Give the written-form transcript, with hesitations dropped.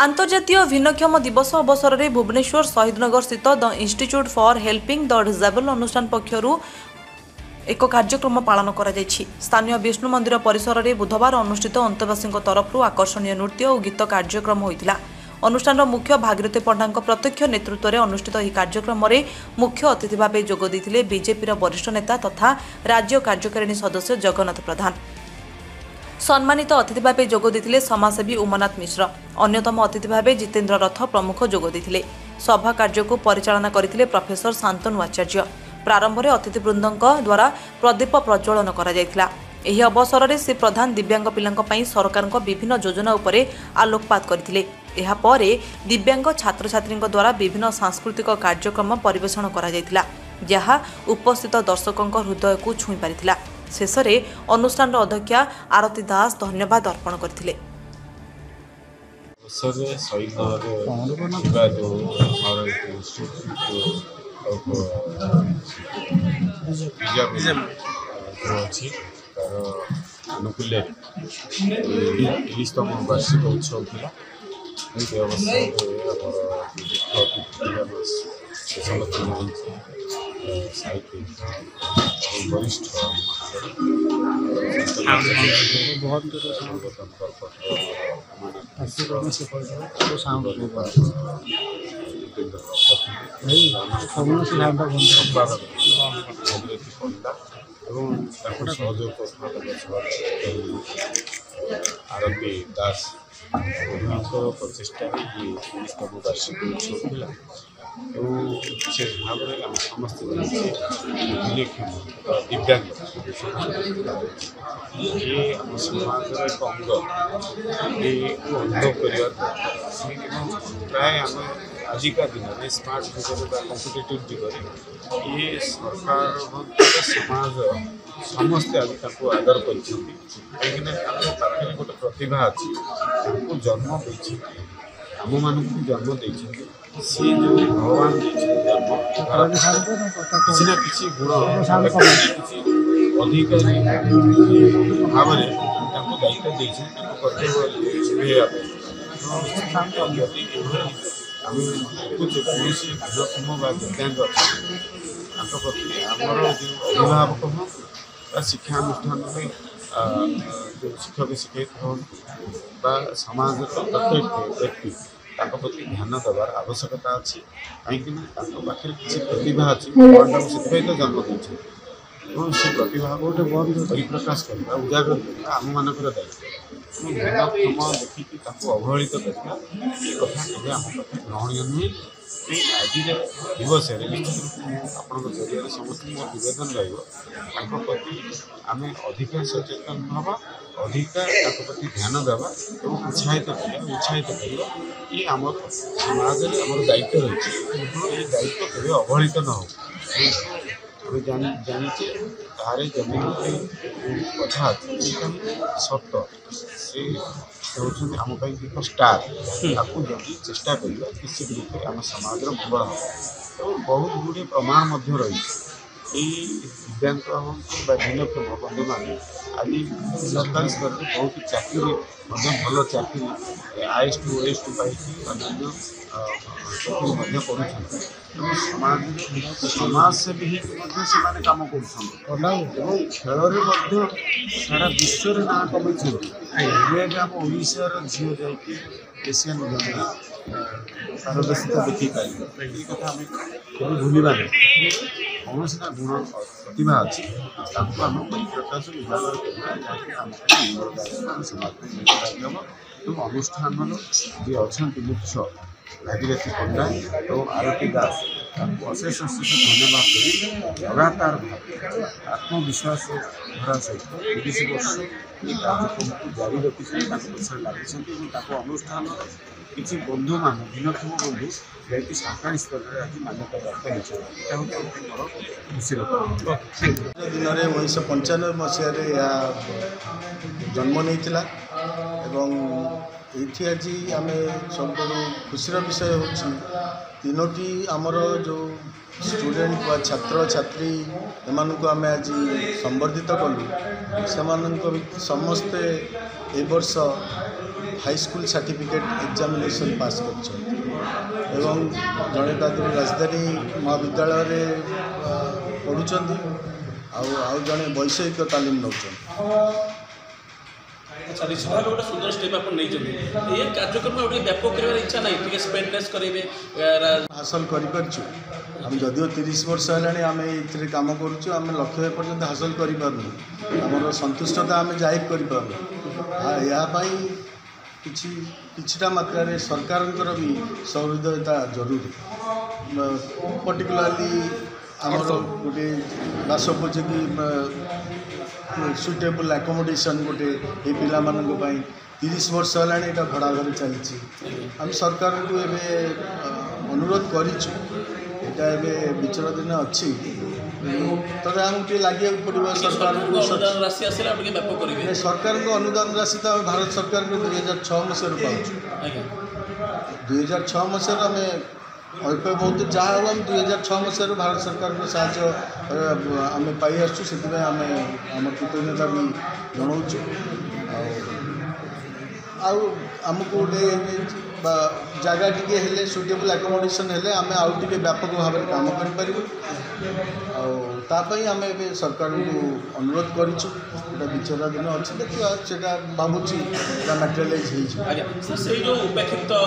आंतर्जातीय भिन्नक्षम दिवस अवसर में भुवनेश्वर शहीदनगर स्थित the institute for helping the disable अनुष्ठान पक्षरु एक कार्यक्रम पालन करा जायछि। स्थानीय विष्णु मंदिर परिसर में बुधवार अनुष्ठित अंतवासी तरफ आकर्षणीय नृत्य और गीत कार्यक्रम होइतिला। अनुष्ठान मुख्य भागीरथी पंडा प्रत्यक्ष नेतृत्व में अनुष्ठित यह कार्यक्रम में मुख्य अतिथि भाव जोग देइथिले बीजेपी वरिष्ठ नेता तथा राज्य कार्यकारिणी सदस्य जगन्नाथ प्रधान। सम्मानित अतिथि भाव जोग देइथिले समाजसेवी उमानाथ मिश्र, अन्यतम अतिथि भाव जितेन्द्र रथ प्रमुख जोग देइथिले। सभा कार्य को परिचालना करथिले प्रोफेसर शांतनु आचार्य। प्रारंभ में अतिथिवृंदों द्वारा प्रदीप प्रज्वलन करा जायथिला। एही अवसर में श्री प्रधान दिव्यांग पिलांक पई सरकार विभिन्न योजना उपरे आलोकपात करथिले। एहा परे दिव्यांग छात्र छात्री द्वारा विभिन्न सांस्कृतिक कार्यक्रम परिवेषण करा जायथिला, जहा उपस्थित दर्शकों हृदय को छुई पारिथिला। शेष में अनुष्ठान अध्यक्षा आरती दास धन्यवाद अर्पण करथिले। अनुकूल 30तम वार्षिक उत्सव था। वरिष्ठ सहयोग आरती दास प्रचेषा 30तम वार्षिक उत्सव था। विशेष भाव में आम समस्त भिन्नक्षम दिव्यांग ये आम समाज एक अंग अनुभव कर प्राय आम आजिका दिन में स्मार्ट जुगर कम्पिटेटिव जुगर ये सरकार समाज समस्ते आज आदर कर कहीं पाखे गोटे प्रतिभा अच्छी जन्म दे आम मान जन्म दे सी जो भगवान जन्म किसी ना किसी गुण किसी अधिकारी भाव में दायित्व दे कर्तव्य आम देखुचे कौन भिन्नक्षम दिव्यांग अच्छे प्रति आमर जो अभिभावक हूँ शिक्षानुष्ठान में जो शिक्षक शिक्षक हूँ समाज प्रत्येक व्यक्ति प्रति ध्यान देवार आवश्यकता अच्छी कहीं पाखे किसी प्रतिभा अच्छी भगवान से तो जन्म देते से प्रतिभा गोटे परिप्रकाश करवा उजागर करवा आम मान दायित्व भिन्नक्षम देखिकी अवहेलित करवा ये कथा केवल आम पाखे ग्रहणीय नुहे। आज दिवस निश्चित आप जरिए समस्त नवेदन रही आम अधिका सचेतन हवा अधिका प्रति ध्यान देवा और उत्साहित करवा ये आम समाज में आम दायित्व रही। ये दायित्व केवल अवहेलित न हो जाचे तारे जमीन कथा सत से होती आम एक स्टार आपको जल्दी चेष्टा करवा निश्चित रूप आम समाज मंगल हम और बहुत गुड़े प्रमाण रही दिव्यांग हूँ भिन्नक्षम बंधु मैंने आज सरकारी स्तर में बहुत चाकरी भल चाकरी IS2 OS2 पाई अन्य समाज से भी से कम कर खेल सारा विश्व ना कमे आम ओडार झील जा एशियन पारदर्शिता देखी पारे ये कथा आम कभी भूलवा कौन ना गुण प्रतिभा अच्छी आम परिप्रकाश उजागर करवा समाज में अनुष्ठान जी अच्छा मुख्य भागीरथी पंडा और आरती दास अशेष अशेष धन्यवाद करी लगातार भाव आत्मविश्वास भरा सहित 30 वर्ष ये कार्यक्रम को जारी रखी लगी अनुष्ठान किसी बंधु मान भिन्नक्षम बंधु जैसे सरकारी स्तर में आज मान्यता प्राप्त हो खुशी दिन में 1995 मसीह जन्म नहीं ये आज आम सब खुशी विषय हो तीनोटी आमर जो स्टूडेंट व छात्र छात्री एम आम आज संबर्धित कलु से समस्ते ए वर्ष हाईस्कूल सर्टिफिकेट एग्जामिनेशन पास कर जड़े तादर राजधानी महाविद्यालय पढ़ुं आउ जड़े वैषयिक तालीम नौ। अच्छा निश्चित भाव गोटे सुंदर स्टेप आप ये कार्यक्रम गोटे व्यापक कर इच्छा ना टे स्पेडनेस करेंगे हासिल करूँ आम जदिव 30 वर्ष है आम ये कम करुँ लक्ष्य पर्यटन हासिल करूँ संतुष्टता आम जाहिर करूँ किछिटा मात्रा सरकार भी सहृदयता जरूरी पर्टिकुलाली आमर गोटे बासोपयोगी सुटेबल एकोमोडेशन गोटे ये पिला 30 वर्ष है भड़ा घर चली आम सरकार को अनुरोध करूँ विचाराधीन अच्छी तबे आमको लगे पड़ो सरकार सरकार को अनुदान राशि तो भारत सरकार को 2006 मसीह पाँच 2006 मसीह आम अल्प बहुत जहाँ हम 2006 मसीह भारत सरकार को साहाय्य आम पाई आम कृतज्ञता भी जनाऊँ आमको गोटे जगह टी हेले सुटेबल एकोमोडेशन हेले आम आउ टे व्यापक भाव में काम करूँ आम सरकार को अनुरोध करूँ विचाराधीन अच्छी देखा भावुँ मैटेरियालाइज जो उपेक्षित